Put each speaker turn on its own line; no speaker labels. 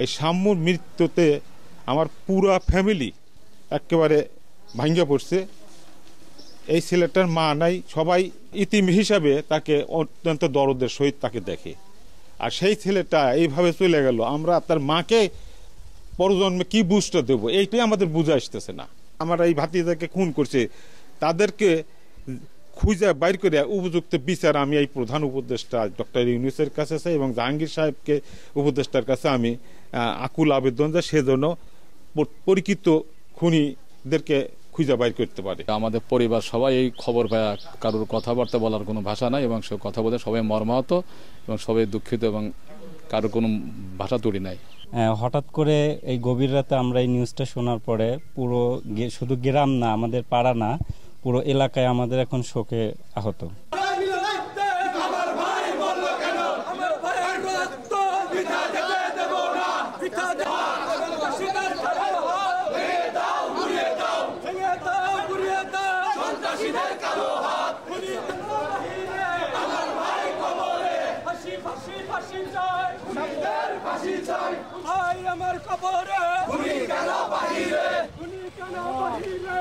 এই শাম্মুর মৃত্যুতে আমার পুরা ফ্যামিলি একেবারে ভাঙ্গা পড়ছে। এই ছেলেটার মা নাই, সবাই ইতিম হিসাবে তাকে অত্যন্ত দরদের সহিত তাকে দেখে। আর সেই ছেলেটা এইভাবে চলে গেল, আমরা তার মাকে পরজন্মে কি বুঝটা দেবো, এইটাই আমাদের বুঝে আসতেছে না। আমরা এই ভাতিজাকে খুন করছে, তাদেরকে খুঁজে বাইর করে উপযুক্ত বিচার আমি এই প্রধান উপদেষ্টা ডক্টর ইউনূসের কাছে চাই এবং জাহাঙ্গীর সাহেবকে উপদেষ্টার কাছে আমি আকুল আবেদন যে সেজন্য পরিচিত খুনিদেরকে খুঁজে বাইর করতে পারে।
আমাদের পরিবার সবাই এই খবর পায়, কারোর কথাবার্তা বলার কোনো ভাষা নাই এবং সে কথা বলে সবাই মর্মাহত এবং সবাই দুঃখিত এবং কারোর কোনো ভাষা তৈরি নাই।
হঠাৎ করে এই গভীর রাতে আমরা এই নিউজটা শোনার পরে পুরো শুধু গ্রাম না, আমাদের পাড়া না, পুরো এলাকায় আমাদের এখন শোকে আহত।
আমার কবরে উনি কেন বাহিরে, উনি কেন বাহিরে।